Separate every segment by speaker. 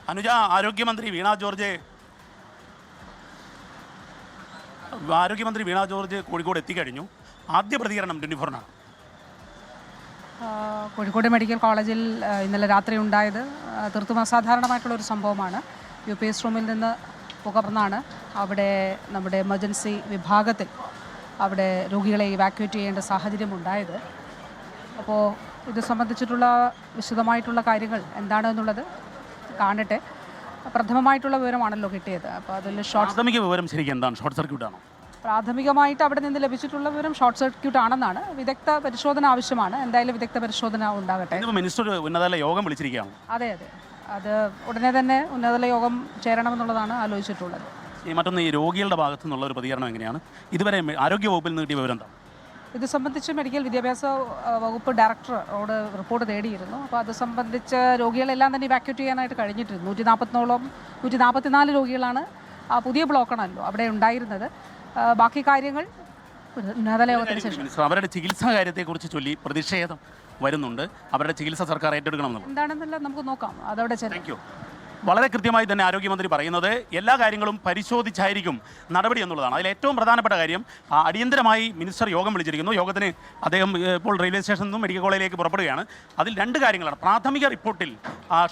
Speaker 1: അനുജ, ആരോഗ്യമന്ത്രി വീണ ജോർജ് കോഴിക്കോട് എത്തിക്കഴിഞ്ഞു. ആദ്യ പ്രതികരണം 24-നാണ്.
Speaker 2: കോഴിക്കോട് മെഡിക്കൽ കോളേജിൽ ഇന്നലെ രാത്രി ഉണ്ടായത് തീർത്തും അസാധാരണമായിട്ടുള്ളൊരു സംഭവമാണ്. UPS റൂമിൽ നിന്ന് പുകർന്നാണ് അവിടെ നമ്മുടെ എമർജൻസി വിഭാഗത്തിൽ അവിടെ രോഗികളെ ഇവാക്യുവേറ്റ് ചെയ്യേണ്ട സാഹചര്യം ഉണ്ടായത്. അപ്പോൾ ഇത് സംബന്ധിച്ചിട്ടുള്ള വിശദമായിട്ടുള്ള കാര്യങ്ങൾ എന്താണെന്നുള്ളത് കാണട്ടെ. പ്രഥമമായിട്ടുള്ള വിവരമാണല്ലോ കിട്ടിയത്. അപ്പോൾ അതിൽ
Speaker 1: പ്രാഥമിക വിവരം ശരിക്കും എന്താണ്? ഷോർട്ട് സർക്യൂട്ടാണോ?
Speaker 2: പ്രാഥമികമായിട്ട് അവിടെ നിന്ന് ലഭിച്ചിട്ടുള്ള വിവരം ഷോർട്ട് സർക്യൂട്ട് ആണെന്നാണ്. വിദഗ്ധ പരിശോധന ആവശ്യമാണ്. എന്തായാലും വിദഗ്ധ പരിശോധന ഉണ്ടാകട്ടെ.
Speaker 1: മിനിസ്റ്റർ ഉന്നതതല യോഗം വിളിച്ചിരിക്കുകയാണ്.
Speaker 2: അതെ, അത് ഉടനെ തന്നെ ഉന്നതതല യോഗം ചേരണമെന്നുള്ളതാണ് ആലോചിച്ചിട്ടുള്ളത്.
Speaker 1: മറ്റൊന്ന്, ഈ രോഗികളുടെ ഭാഗത്തു നിന്നുള്ള ഒരു പ്രതികരണം എങ്ങനെയാണ്? ഇതുവരെ ആരോഗ്യവകുപ്പിൽ നിന്ന് കിട്ടിയ വിവരം എന്താണ്?
Speaker 2: ഇത് സംബന്ധിച്ച് മെഡിക്കൽ വിദ്യാഭ്യാസ വകുപ്പ് ഡയറക്ടറോട് റിപ്പോർട്ട് തേടിയിരുന്നു. അപ്പോൾ അത് സംബന്ധിച്ച് രോഗികളെല്ലാം തന്നെ ഇവാക്യുവേറ്റ് ചെയ്യാനായിട്ട് കഴിഞ്ഞിട്ടുണ്ട്. 144 രോഗികളാണ് ആ പുതിയ ബ്ലോക്കാണല്ലോ അവിടെ ഉണ്ടായിരുന്നത്. ബാക്കി കാര്യങ്ങൾ ഉന്നതതല യോഗത്തിന് ശേഷം.
Speaker 1: അവരുടെ ചികിത്സാ കാര്യത്തെക്കുറിച്ച് ചൊല്ലി പ്രതിഷേധം വരുന്നുണ്ട്. അവരുടെ ചികിത്സ സർക്കാർ ഏറ്റെടുക്കണമെന്ന്
Speaker 2: എന്താണെന്നല്ല നമുക്ക് നോക്കാം. അതവിടെ
Speaker 1: താങ്ക് യു. വളരെ കൃത്യമായി തന്നെ ആരോഗ്യമന്ത്രി പറയുന്നത് എല്ലാ കാര്യങ്ങളും പരിശോധിച്ചായിരിക്കും നടപടി എന്നുള്ളതാണ്. അതിൽ ഏറ്റവും പ്രധാനപ്പെട്ട കാര്യം, അടിയന്തരമായി മിനിസ്റ്റർ യോഗം വിളിച്ചിരിക്കുന്നു. യോഗത്തിന് അദ്ദേഹം ഇപ്പോൾ റെയിൽവേ സ്റ്റേഷനിൽ നിന്നും മെഡിക്കൽ കോളേജിലേക്ക് പുറപ്പെടുകയാണ്. അതിൽ 2 കാര്യങ്ങളാണ്. പ്രാഥമിക റിപ്പോർട്ടിൽ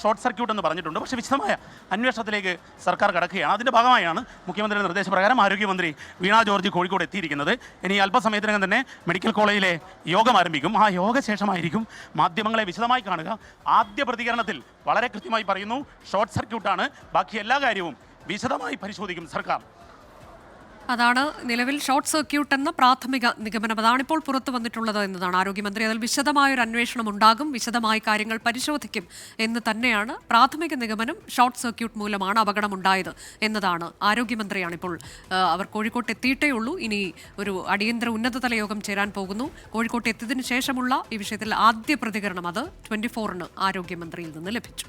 Speaker 1: ഷോർട്ട് സർക്യൂട്ട് എന്ന് പറഞ്ഞിട്ടുണ്ട്. പക്ഷേ വിശദമായ അന്വേഷണത്തിലേക്ക് സർക്കാർ കടക്കുകയാണ്. അതിൻ്റെ ഭാഗമായാണ് മുഖ്യമന്ത്രിയുടെ നിർദ്ദേശപ്രകാരം ആരോഗ്യമന്ത്രി വീണ ജോർജ് കോഴിക്കോട് എത്തിയിരിക്കുന്നത്. ഇനി അല്പസമയത്തിനകം തന്നെ മെഡിക്കൽ കോളേജിലെ യോഗം ആരംഭിക്കും. ആ യോഗശേഷമായിരിക്കും മാധ്യമങ്ങളെ വിശദമായി കാണുക. ആദ്യ പ്രതികരണത്തിൽ വളരെ കൃത്യമായി പറയുന്നു, ഷോർട്ട് സർക്യൂട്ടാണ്, ബാക്കി എല്ലാ കാര്യവും വിശദമായി പരിശോധിക്കും സർക്കാർ.
Speaker 3: അതാണ് നിലവിൽ ഷോർട്ട് സർക്യൂട്ട് എന്ന പ്രാഥമിക നിഗമനം. അതാണിപ്പോൾ പുറത്തു വന്നിട്ടുള്ളത് എന്നതാണ് ആരോഗ്യമന്ത്രി. അതിൽ വിശദമായൊരു അന്വേഷണം ഉണ്ടാകും, വിശദമായ കാര്യങ്ങൾ പരിശോധിക്കും എന്ന് തന്നെയാണ് പ്രാഥമിക നിഗമനം. ഷോർട്ട് സർക്യൂട്ട് മൂലമാണ് അപകടമുണ്ടായത് എന്നതാണ്. ആരോഗ്യമന്ത്രിയാണ് ഇപ്പോൾ. അവർ കോഴിക്കോട്ട് എത്തിയിട്ടേ ഉള്ളൂ. ഇനി ഒരു അടിയന്തര ഉന്നതതല യോഗം ചേരാൻ പോകുന്നു. കോഴിക്കോട്ട് എത്തിയതിനു ശേഷമുള്ള ഈ വിഷയത്തിൽ ആദ്യ പ്രതികരണം അത് 24-ന് ആരോഗ്യമന്ത്രിയിൽ നിന്ന് ലഭിച്ചു.